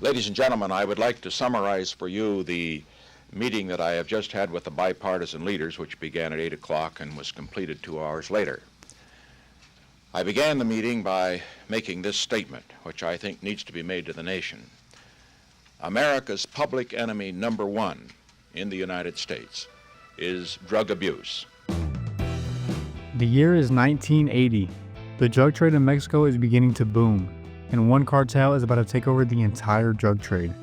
Ladies and gentlemen, I would like to summarize for you the meeting that I have just had with the bipartisan leaders, which began at 8 o'clock and was completed 2 hours later. I began the meeting by making this statement, which I think needs to be made to the nation. America's public enemy number one in the United States is drug abuse. The year is 1980. The drug trade in Mexico is beginning to boom, and one cartel is about to take over the entire drug trade.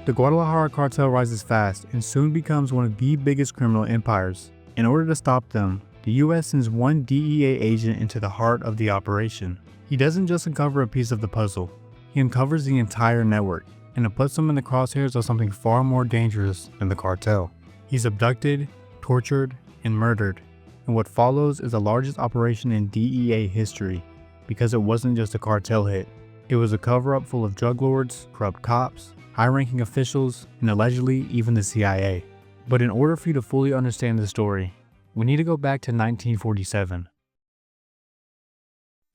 The Guadalajara Cartel rises fast and soon becomes one of the biggest criminal empires. In order to stop them, the U.S. sends one DEA agent into the heart of the operation. He doesn't just uncover a piece of the puzzle, he uncovers the entire network, and it puts him in the crosshairs of something far more dangerous than the cartel. He's abducted, tortured, and murdered, and what follows is the largest operation in DEA history, because it wasn't just a cartel hit. It was a cover-up full of drug lords, corrupt cops, high-ranking officials, and allegedly even the CIA. But in order for you to fully understand the story, we need to go back to 1947.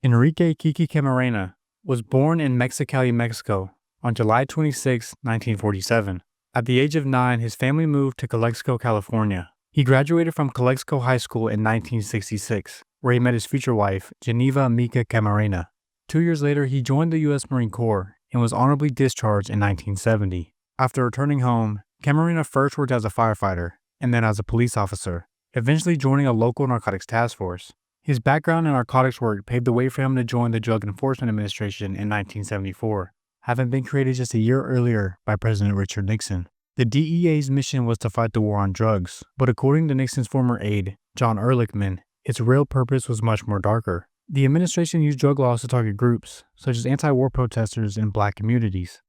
Enrique Kiki Camarena was born in Mexicali, Mexico on July 26, 1947. At the age of 9, his family moved to Calexico, California. He graduated from Calexico High School in 1966, where he met his future wife, Geneva Mica Camarena. 2 years later, he joined the U.S. Marine Corps and was honorably discharged in 1970. After returning home, Camarena first worked as a firefighter and then as a police officer, eventually joining a local narcotics task force. His background in narcotics work paved the way for him to join the Drug Enforcement Administration in 1974, having been created just a year earlier by President Richard Nixon. The DEA's mission was to fight the war on drugs, but according to Nixon's former aide, John Ehrlichman, its real purpose was much more darker. The administration used drug laws to target groups, such as anti-war protesters in black communities.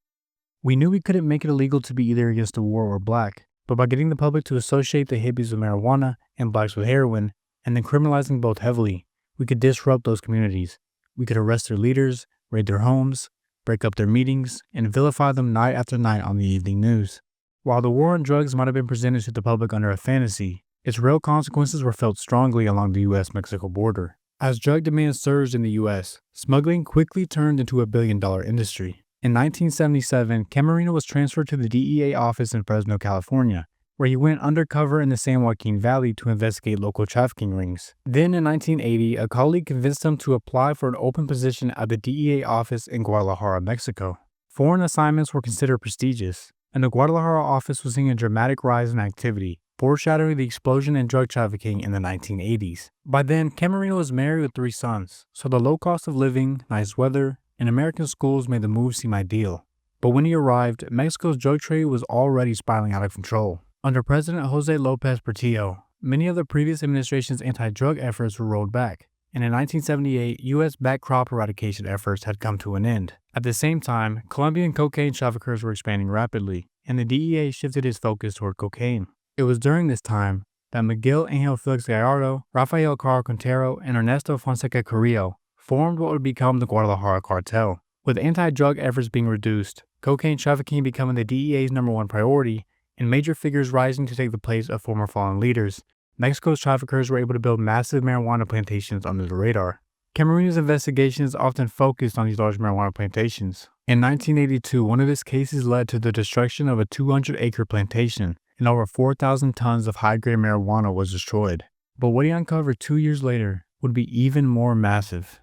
We knew we couldn't make it illegal to be either against the war or black, but by getting the public to associate the hippies with marijuana and blacks with heroin, and then criminalizing both heavily, we could disrupt those communities. We could arrest their leaders, raid their homes, break up their meetings, and vilify them night after night on the evening news. While the war on drugs might have been presented to the public under a fantasy, its real consequences were felt strongly along the U.S.-Mexico border. As drug demand surged in the U.S., smuggling quickly turned into a billion-dollar industry. In 1977, Camarena was transferred to the DEA office in Fresno, California, where he went undercover in the San Joaquin Valley to investigate local trafficking rings. Then in 1980, a colleague convinced him to apply for an open position at the DEA office in Guadalajara, Mexico. Foreign assignments were considered prestigious, and the Guadalajara office was seeing a dramatic rise in activity, foreshadowing the explosion in drug trafficking in the 1980s. By then, Camarena was married with 3 sons, so the low cost of living, nice weather, and American schools made the move seem ideal. But when he arrived, Mexico's drug trade was already spiraling out of control. Under President Jose Lopez Portillo, many of the previous administration's anti-drug efforts were rolled back, and in 1978, U.S.-backed crop eradication efforts had come to an end. At the same time, Colombian cocaine traffickers were expanding rapidly, and the DEA shifted its focus toward cocaine. It was during this time that Miguel Angel Felix Gallardo, Rafael Caro Quintero, and Ernesto Fonseca Carrillo formed what would become the Guadalajara Cartel. With anti-drug efforts being reduced, cocaine trafficking becoming the DEA's #1 priority, and major figures rising to take the place of former fallen leaders, Mexico's traffickers were able to build massive marijuana plantations under the radar. Camarena's investigations often focused on these large marijuana plantations. In 1982, one of his cases led to the destruction of a 200-acre plantation, and over 4,000 tons of high-grade marijuana was destroyed. But what he uncovered 2 years later would be even more massive.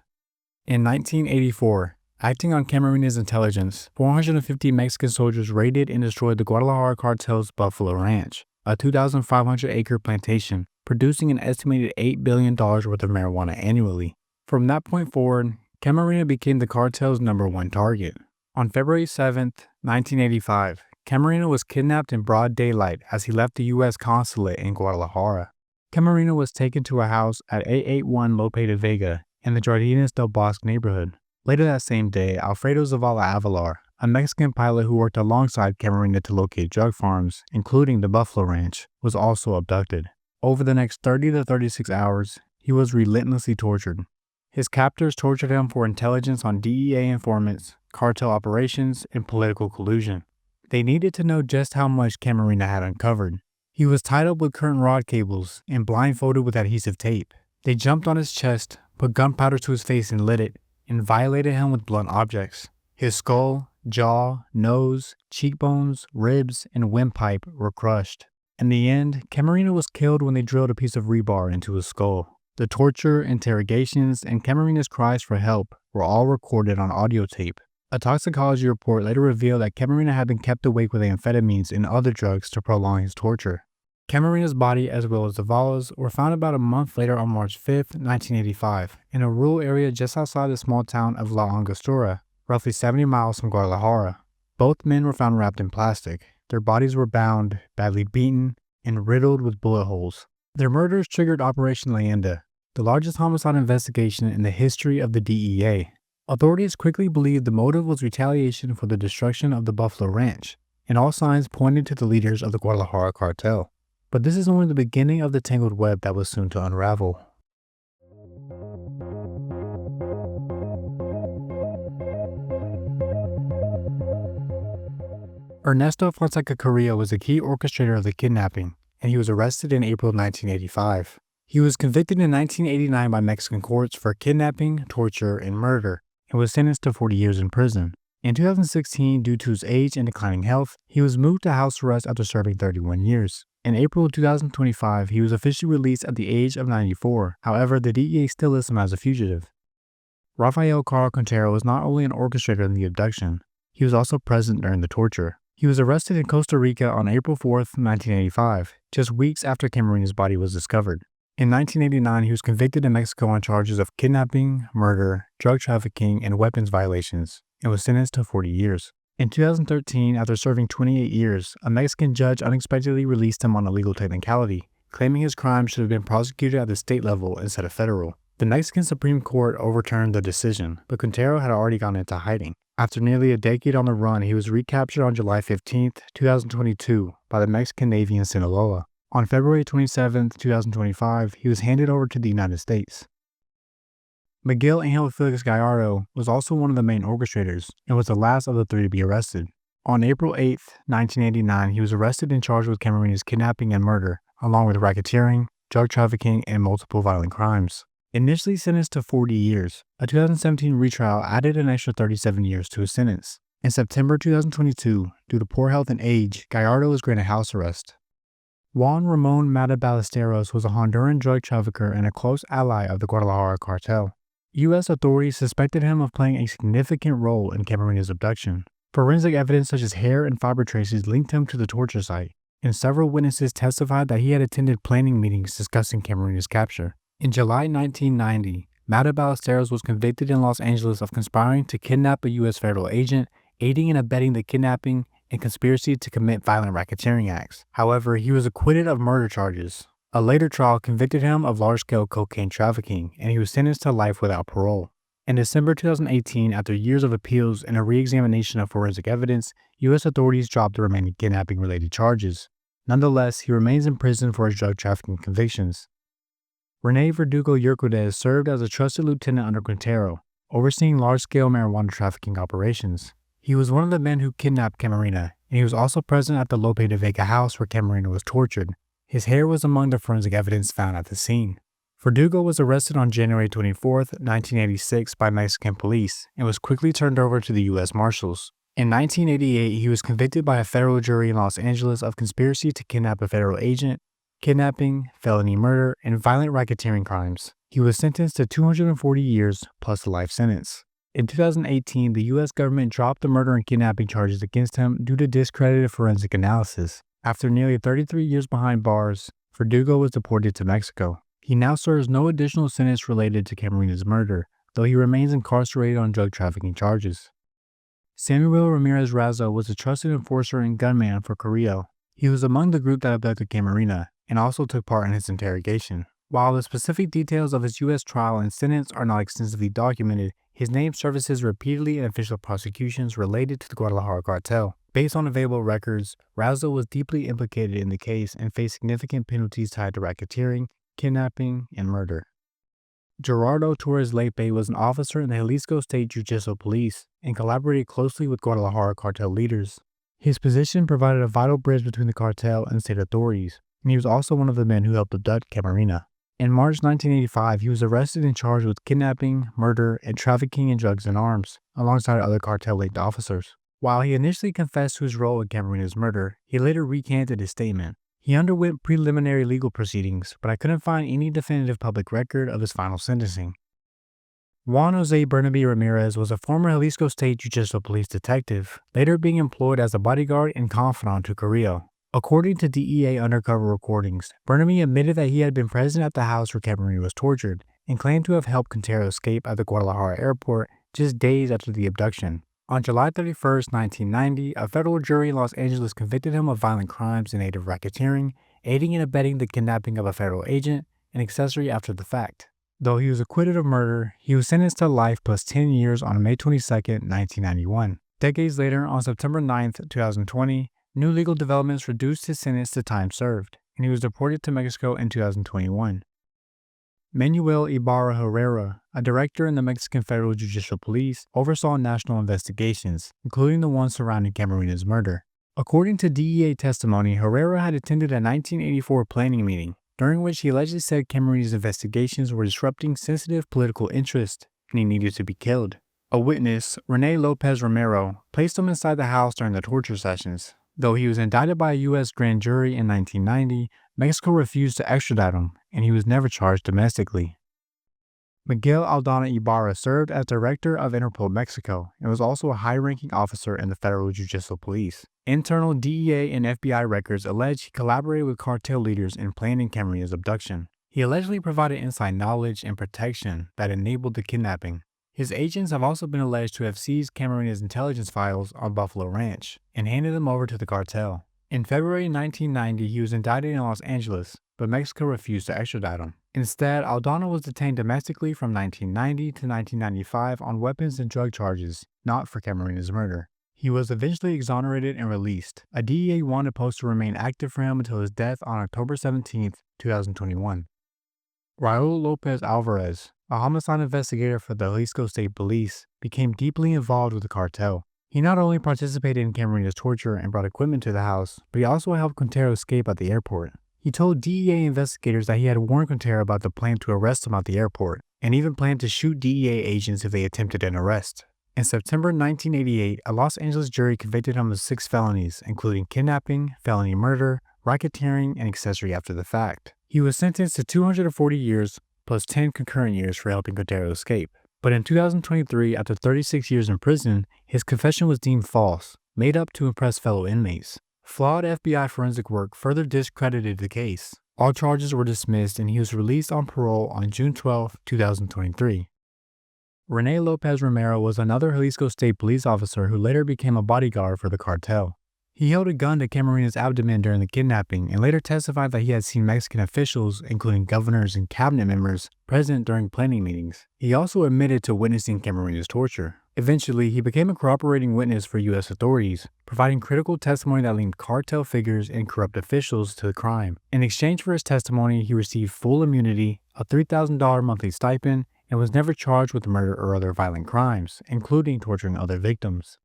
In 1984, acting on Camarena's intelligence, 450 Mexican soldiers raided and destroyed the Guadalajara Cartel's Buffalo Ranch, a 2,500-acre plantation, producing an estimated $8 billion worth of marijuana annually. From that point forward, Camarena became the cartel's #1 target. On February 7, 1985, Camarena was kidnapped in broad daylight as he left the U.S. consulate in Guadalajara. Camarena was taken to a house at 881 Lope de Vega in the Jardines del Bosque neighborhood. Later that same day, Alfredo Zavala Avalar, a Mexican pilot who worked alongside Camarena to locate drug farms, including the Buffalo Ranch, was also abducted. Over the next 30 to 36 hours, he was relentlessly tortured. His captors tortured him for intelligence on DEA informants, cartel operations, and political collusion. They needed to know just how much Camarena had uncovered. He was tied up with curtain rod cables and blindfolded with adhesive tape. They jumped on his chest, put gunpowder to his face and lit it, and violated him with blunt objects. His skull, Jaw, nose, cheekbones, ribs, and windpipe were crushed. In the end, Camarena was killed when they drilled a piece of rebar into his skull. The torture, interrogations, and Camarena's cries for help were all recorded on audio tape. A toxicology report later revealed that Camarena had been kept awake with amphetamines and other drugs to prolong his torture. Camarena's body, as well as Zavala's, were found about a month later on March 5, 1985, in a rural area just outside the small town of La Angostura, roughly 70 miles from Guadalajara. Both men were found wrapped in plastic. Their bodies were bound, badly beaten, and riddled with bullet holes. Their murders triggered Operation Leyenda, the largest homicide investigation in the history of the DEA. Authorities quickly believed the motive was retaliation for the destruction of the Buffalo Ranch, and all signs pointed to the leaders of the Guadalajara Cartel. But this is only the beginning of the tangled web that was soon to unravel. Ernesto Fonseca Carrillo was a key orchestrator of the kidnapping, and he was arrested in April 1985. He was convicted in 1989 by Mexican courts for kidnapping, torture, and murder, and was sentenced to 40 years in prison. In 2016, due to his age and declining health, he was moved to house arrest after serving 31 years. In April of 2025, he was officially released at the age of 94. However, the DEA still lists him as a fugitive. Rafael Caro Quintero was not only an orchestrator in the abduction, he was also present during the torture. He was arrested in Costa Rica on April 4, 1985, just weeks after Camarena's body was discovered. In 1989, he was convicted in Mexico on charges of kidnapping, murder, drug trafficking, and weapons violations, and was sentenced to 40 years. In 2013, after serving 28 years, a Mexican judge unexpectedly released him on a legal technicality, claiming his crime should have been prosecuted at the state level instead of federal. The Mexican Supreme Court overturned the decision, but Quintero had already gone into hiding. After nearly a decade on the run, he was recaptured on July 15, 2022, by the Mexican Navy in Sinaloa. On February 27, 2025, he was handed over to the United States. Miguel Angel Felix Gallardo was also one of the main orchestrators and was the last of the three to be arrested. On April 8, 1989, he was arrested and charged with Camarena's kidnapping and murder, along with racketeering, drug trafficking, and multiple violent crimes. Initially sentenced to 40 years, a 2017 retrial added an extra 37 years to his sentence. In September 2022, due to poor health and age, Gallardo was granted house arrest. Juan Ramon Mata Ballesteros was a Honduran drug trafficker and a close ally of the Guadalajara Cartel. U.S. authorities suspected him of playing a significant role in Camarena's abduction. Forensic evidence such as hair and fiber traces linked him to the torture site, and several witnesses testified that he had attended planning meetings discussing Camarena's capture. In July 1990, Mata Ballesteros was convicted in Los Angeles of conspiring to kidnap a U.S. federal agent, aiding and abetting the kidnapping, and conspiracy to commit violent racketeering acts. However, he was acquitted of murder charges. A later trial convicted him of large-scale cocaine trafficking, and he was sentenced to life without parole. In December 2018, after years of appeals and a re-examination of forensic evidence, U.S. authorities dropped the remaining kidnapping-related charges. Nonetheless, he remains in prison for his drug trafficking convictions. Rene Verdugo Yerquidez served as a trusted lieutenant under Quintero, overseeing large-scale marijuana trafficking operations. He was one of the men who kidnapped Camarena, and he was also present at the Lope de Vega house where Camarena was tortured. His hair was among the forensic evidence found at the scene. Verdugo was arrested on January 24, 1986 by Mexican police and was quickly turned over to the U.S. Marshals. In 1988, he was convicted by a federal jury in Los Angeles of conspiracy to kidnap a federal agent, kidnapping, felony murder, and violent racketeering crimes. He was sentenced to 240 years plus a life sentence. In 2018, the U.S. government dropped the murder and kidnapping charges against him due to discredited forensic analysis. After nearly 33 years behind bars, Verdugo was deported to Mexico. He now serves no additional sentence related to Camarena's murder, though he remains incarcerated on drug trafficking charges. Samuel Ramirez Razo was a trusted enforcer and gunman for Carrillo. He was among the group that abducted Camarena and also took part in his interrogation. While the specific details of his U.S. trial and sentence are not extensively documented, his name surfaces repeatedly in official prosecutions related to the Guadalajara Cartel. Based on available records, Razo was deeply implicated in the case and faced significant penalties tied to racketeering, kidnapping, and murder. Gerardo Torres Lepe was an officer in the Jalisco State Judicial Police and collaborated closely with Guadalajara Cartel leaders. His position provided a vital bridge between the cartel and state authorities, and he was also one of the men who helped abduct Camarena. In March 1985, he was arrested and charged with kidnapping, murder, and trafficking in drugs and arms, alongside other cartel-linked officers. While he initially confessed to his role in Camarina's murder, he later recanted his statement. He underwent preliminary legal proceedings, but I couldn't find any definitive public record of his final sentencing. Juan Jose Bernabe Ramirez was a former Jalisco State Judicial Police detective, later being employed as a bodyguard and confidant to Carrillo. According to DEA undercover recordings, Bernabe admitted that he had been present at the house where Camarena was tortured and claimed to have helped Quintero escape at the Guadalajara airport just days after the abduction. On July 31, 1990, a federal jury in Los Angeles convicted him of violent crimes in aid of racketeering, aiding and abetting the kidnapping of a federal agent, and accessory after the fact. Though he was acquitted of murder, he was sentenced to life plus 10 years on May 22, 1991. Decades later, on September 9, 2020, new legal developments reduced his sentence to time served, and he was deported to Mexico in 2021. Manuel Ibarra Herrera, a director in the Mexican Federal Judicial Police, oversaw national investigations, including the one surrounding Camarina's murder. According to DEA testimony, Herrera had attended a 1984 planning meeting, during which he allegedly said Camarina's investigations were disrupting sensitive political interest, and he needed to be killed. A witness, Rene Lopez Romero, placed him inside the house during the torture sessions. Though he was indicted by a U.S. grand jury in 1990, Mexico refused to extradite him, and he was never charged domestically. Miguel Aldana Ibarra served as director of Interpol Mexico and was also a high-ranking officer in the Federal Judicial Police. Internal DEA and FBI records allege he collaborated with cartel leaders in planning Camarina's abduction. He allegedly provided inside knowledge and protection that enabled the kidnapping. His agents have also been alleged to have seized Camarina's intelligence files on Buffalo Ranch and handed them over to the cartel. In February 1990, he was indicted in Los Angeles, but Mexico refused to extradite him. Instead, Aldana was detained domestically from 1990 to 1995 on weapons and drug charges, not for Camarina's murder. He was eventually exonerated and released. A DEA wanted post to remain active for him until his death on October 17, 2021. Raul Lopez Alvarez, a homicide investigator for the Jalisco State Police, became deeply involved with the cartel. He not only participated in Camarina's torture and brought equipment to the house, but he also helped Quintero escape at the airport. He told DEA investigators that he had warned Quintero about the plan to arrest him at the airport, and even planned to shoot DEA agents if they attempted an arrest. In September 1988, a Los Angeles jury convicted him of 6 felonies, including kidnapping, felony murder, racketeering, and accessory after the fact. He was sentenced to 240 years plus 10 concurrent years for helping Quintero escape. But in 2023, after 36 years in prison, his confession was deemed false, made up to impress fellow inmates. Flawed FBI forensic work further discredited the case. All charges were dismissed and he was released on parole on June 12, 2023. Rene Lopez Romero was another Jalisco State police officer who later became a bodyguard for the cartel. He held a gun to Camarina's abdomen during the kidnapping and later testified that he had seen Mexican officials, including governors and cabinet members, present during planning meetings. He also admitted to witnessing Camarina's torture. Eventually, he became a cooperating witness for U.S. authorities, providing critical testimony that linked cartel figures and corrupt officials to the crime. In exchange for his testimony, he received full immunity, a $3,000 monthly stipend, and was never charged with murder or other violent crimes, including torturing other victims.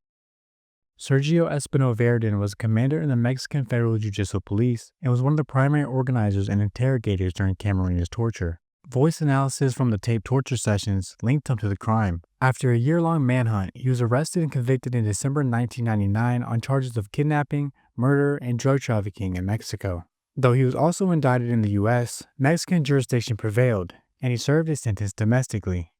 Sergio Espino Verdin was a commander in the Mexican Federal Judicial Police and was one of the primary organizers and interrogators during Camarina's torture. Voice analysis from the taped torture sessions linked him to the crime. After a year-long manhunt, he was arrested and convicted in December 1999 on charges of kidnapping, murder, and drug trafficking in Mexico. Though he was also indicted in the U.S., Mexican jurisdiction prevailed, and he served his sentence domestically.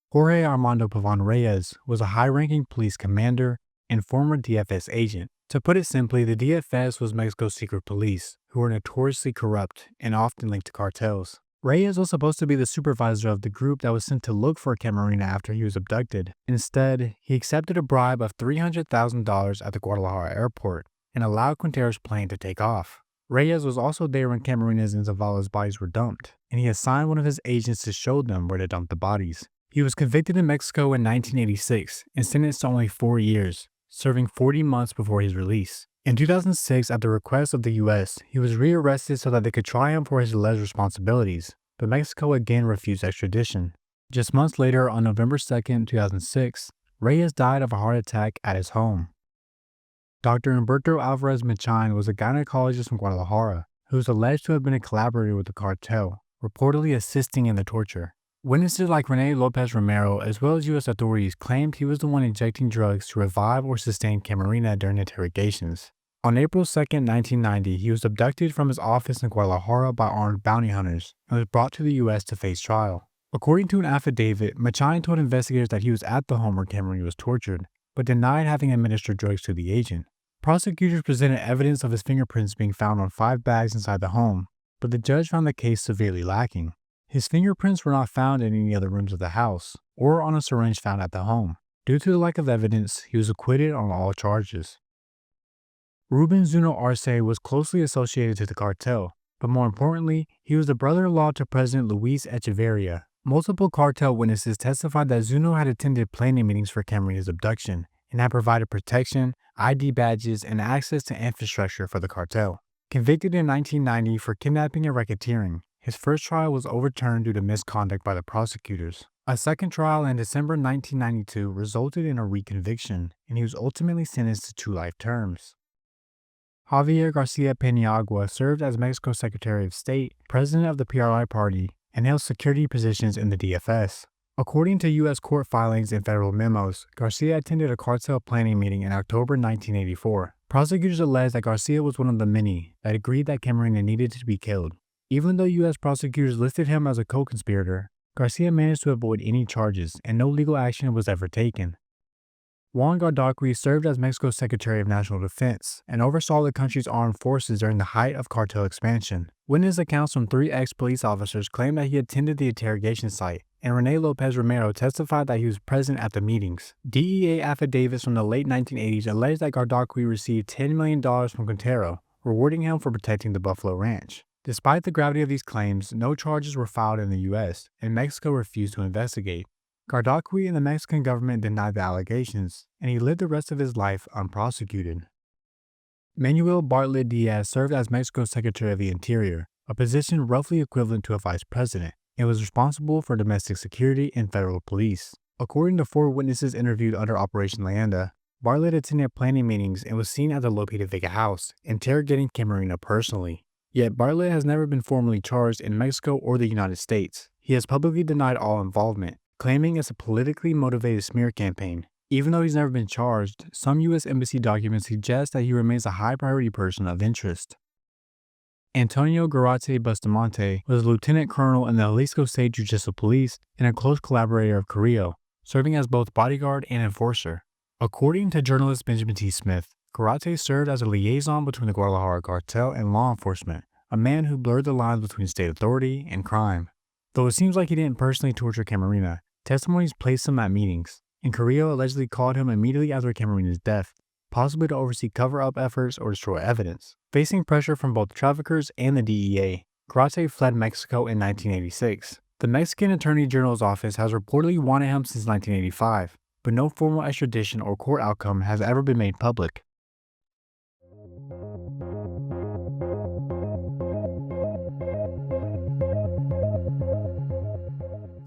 Jorge Armando Pavan Reyes was a high-ranking police commander and former DFS agent. To put it simply, the DFS was Mexico's secret police, who were notoriously corrupt and often linked to cartels. Reyes was supposed to be the supervisor of the group that was sent to look for Camarena after he was abducted. Instead, he accepted a bribe of $300,000 at the Guadalajara airport and allowed Quintero's plane to take off. Reyes was also there when Camarena's and Zavala's bodies were dumped, and he assigned one of his agents to show them where to dump the bodies. He was convicted in Mexico in 1986 and sentenced to only 4 years, serving 40 months before his release. In 2006, at the request of the U.S., he was rearrested so that they could try him for his alleged responsibilities, but Mexico again refused extradition. Just months later, on November 2, 2006, Reyes died of a heart attack at his home. Dr. Humberto Alvarez Michan was a gynecologist from Guadalajara who was alleged to have been a collaborator with the cartel, reportedly assisting in the torture. Witnesses like Rene Lopez Romero, as well as U.S. authorities, claimed he was the one injecting drugs to revive or sustain Camarena during interrogations. On April 2, 1990, he was abducted from his office in Guadalajara by armed bounty hunters and was brought to the U.S. to face trial. According to an affidavit, Machain told investigators that he was at the home where Camarena was tortured, but denied having administered drugs to the agent. Prosecutors presented evidence of his fingerprints being found on 5 bags inside the home, but the judge found the case severely lacking. His fingerprints were not found in any other rooms of the house, or on a syringe found at the home. Due to the lack of evidence, he was acquitted on all charges. Ruben Zuno Arce was closely associated to the cartel, but more importantly, he was the brother-in-law to President Luis Echeverria. Multiple cartel witnesses testified that Zuno had attended planning meetings for Camarena's abduction and had provided protection, ID badges, and access to infrastructure for the cartel. Convicted in 1990 for kidnapping and racketeering, his first trial was overturned due to misconduct by the prosecutors. A second trial in December 1992 resulted in a reconviction, and he was ultimately sentenced to 2 life terms. Javier Garcia Peniagua served as Mexico's Secretary of State, President of the PRI Party, and held security positions in the DFS. According to U.S. court filings and federal memos, Garcia attended a cartel planning meeting in October 1984. Prosecutors alleged that Garcia was one of the many that agreed that Camarena needed to be killed. Even though U.S. prosecutors listed him as a co-conspirator, Garcia managed to avoid any charges and no legal action was ever taken. Juan Gardacri served as Mexico's Secretary of National Defense and oversaw the country's armed forces during the height of cartel expansion. Witness accounts from 3 ex-police officers claim that he attended the interrogation site, and Rene Lopez Romero testified that he was present at the meetings. DEA affidavits from the late 1980s allege that Gardacri received $10 million from Quintero, rewarding him for protecting the Buffalo Ranch. Despite the gravity of these claims, no charges were filed in the U.S., and Mexico refused to investigate. Gardacri and the Mexican government denied the allegations, and he lived the rest of his life unprosecuted. Manuel Bartlett Diaz served as Mexico's Secretary of the Interior, a position roughly equivalent to a vice president, and was responsible for domestic security and federal police. According to 4 witnesses interviewed under Operation Leyenda, Bartlett attended planning meetings and was seen at the Lopita Vega house, interrogating Camarena personally. Yet Bartlett has never been formally charged in Mexico or the United States. He has publicly denied all involvement, claiming it's a politically motivated smear campaign. Even though he's never been charged, some U.S. Embassy documents suggest that he remains a high-priority person of interest. Antonio Garate Bustamante was a lieutenant colonel in the Jalisco State Judicial Police and a close collaborator of Carrillo, serving as both bodyguard and enforcer. According to journalist Benjamin T. Smith, Garate served as a liaison between the Guadalajara Cartel and law enforcement, a man who blurred the lines between state authority and crime. Though it seems like he didn't personally torture Camarena, testimonies placed him at meetings, and Carrillo allegedly called him immediately after Camarena's death, possibly to oversee cover-up efforts or destroy evidence. Facing pressure from both traffickers and the DEA, Garate fled Mexico in 1986. The Mexican Attorney General's office has reportedly wanted him since 1985, but no formal extradition or court outcome has ever been made public.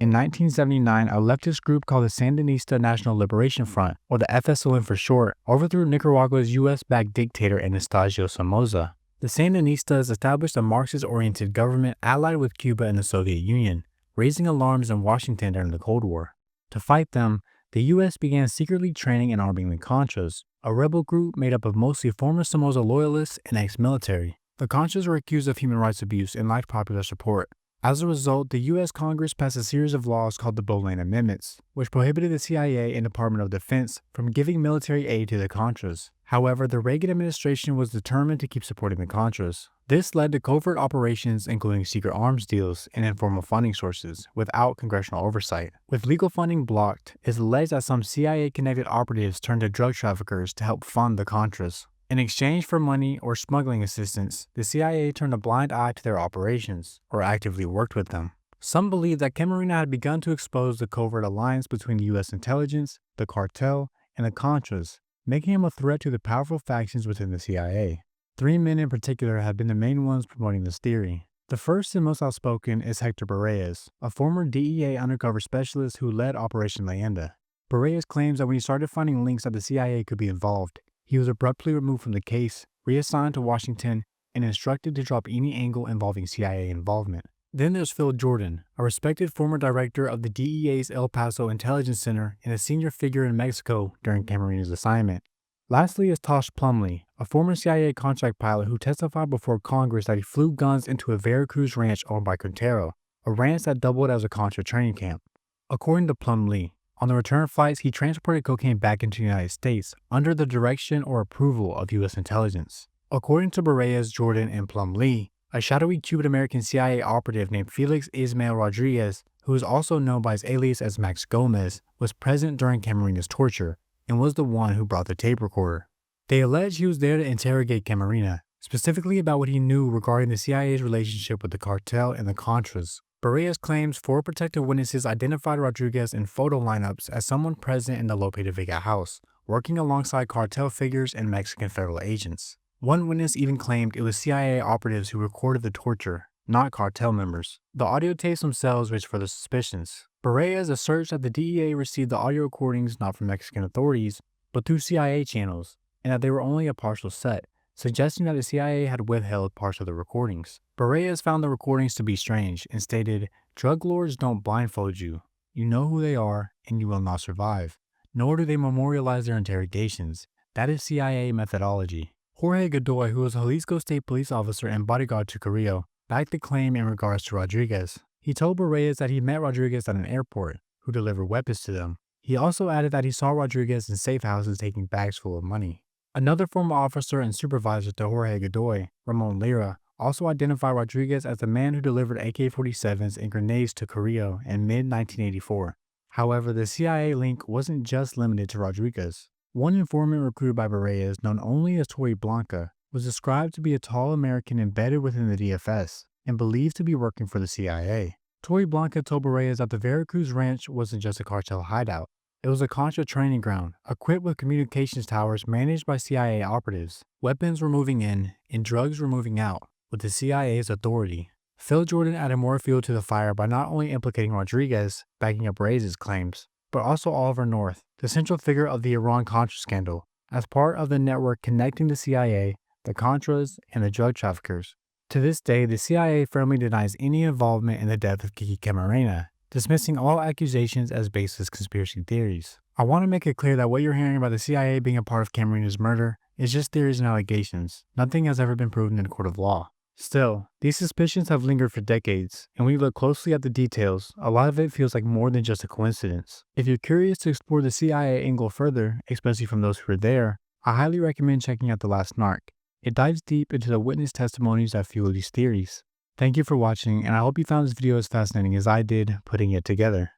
In 1979, a leftist group called the Sandinista National Liberation Front, or the FSLN for short, overthrew Nicaragua's U.S.-backed dictator Anastasio Somoza. The Sandinistas established a Marxist-oriented government allied with Cuba and the Soviet Union, raising alarms in Washington during the Cold War. To fight them, the U.S. began secretly training and arming the Contras, a rebel group made up of mostly former Somoza loyalists and ex-military. The Contras were accused of human rights abuse and lacked popular support. As a result, the U.S. Congress passed a series of laws called the Boleyn Amendments, which prohibited the CIA and Department of Defense from giving military aid to the Contras. However, the Reagan administration was determined to keep supporting the Contras. This led to covert operations including secret arms deals and informal funding sources without congressional oversight. With legal funding blocked, it's alleged that some CIA-connected operatives turned to drug traffickers to help fund the Contras. In exchange for money or smuggling assistance, the CIA turned a blind eye to their operations, or actively worked with them. Some believe that Camarena had begun to expose the covert alliance between the U.S. intelligence, the cartel, and the Contras, making him a threat to the powerful factions within the CIA. 3 men in particular have been the main ones promoting this theory. The first and most outspoken is Hector Berreyes, a former DEA undercover specialist who led Operation Leyenda. Berreyes claims that when he started finding links that the CIA could be involved, he was abruptly removed from the case, reassigned to Washington, and instructed to drop any angle involving CIA involvement. Then there's Phil Jordan, a respected former director of the DEA's El Paso Intelligence Center and a senior figure in Mexico during Camarena's assignment. Lastly is Tosh Plumlee, a former CIA contract pilot who testified before Congress that he flew guns into a Veracruz ranch owned by Quintero, a ranch that doubled as a Contra training camp. According to Plumlee, on the return flights, he transported cocaine back into the United States under the direction or approval of U.S. intelligence. According to Bareilles, Jordan, and Plumlee, a shadowy Cuban-American CIA operative named Felix Ismael Rodriguez, who is also known by his alias as Max Gomez, was present during Camarena's torture and was the one who brought the tape recorder. They allege he was there to interrogate Camarena, specifically about what he knew regarding the CIA's relationship with the cartel and the Contras. Bareilles claims 4 protected witnesses identified Rodriguez in photo lineups as someone present in the Lope de Vega house, working alongside cartel figures and Mexican federal agents. One witness even claimed it was CIA operatives who recorded the torture, not cartel members. The audio tapes themselves reached for the suspicions. Bareilles asserts that the DEA received the audio recordings not from Mexican authorities, but through CIA channels, and that they were only a partial set, suggesting that the CIA had withheld parts of the recordings. Bareilles found the recordings to be strange and stated, "Drug lords don't blindfold you. You know who they are, and you will not survive. Nor do they memorialize their interrogations. That is CIA methodology." Jorge Godoy, who was a Jalisco State police officer and bodyguard to Carrillo, backed the claim in regards to Rodriguez. He told Bareilles that he met Rodriguez at an airport, who delivered weapons to them. He also added that he saw Rodriguez in safe houses taking bags full of money. Another former officer and supervisor to Jorge Godoy, Ramon Lira, also identified Rodriguez as the man who delivered AK-47s and grenades to Carrillo in mid-1984. However, the CIA link wasn't just limited to Rodriguez. One informant recruited by Bareilles, known only as Toy Blanca, was described to be a tall American embedded within the DFS and believed to be working for the CIA. Toy Blanca told Bareilles that the Veracruz ranch wasn't just a cartel hideout. It was a Contra training ground, equipped with communications towers managed by CIA operatives. Weapons were moving in, and drugs were moving out, with the CIA's authority. Phil Jordan added more fuel to the fire by not only implicating Rodriguez, backing up Bareilles' claims, but also Oliver North, the central figure of the Iran-Contra scandal, as part of the network connecting the CIA, the Contras, and the drug traffickers. To this day, the CIA firmly denies any involvement in the death of Kiki Camarena, dismissing all accusations as baseless conspiracy theories. I want to make it clear that what you're hearing about the CIA being a part of Camarena's murder is just theories and allegations. Nothing has ever been proven in a court of law. Still, these suspicions have lingered for decades, and when you look closely at the details, a lot of it feels like more than just a coincidence. If you're curious to explore the CIA angle further, especially from those who were there, I highly recommend checking out The Last Narc. It dives deep into the witness testimonies that fuel these theories. Thank you for watching, and I hope you found this video as fascinating as I did putting it together.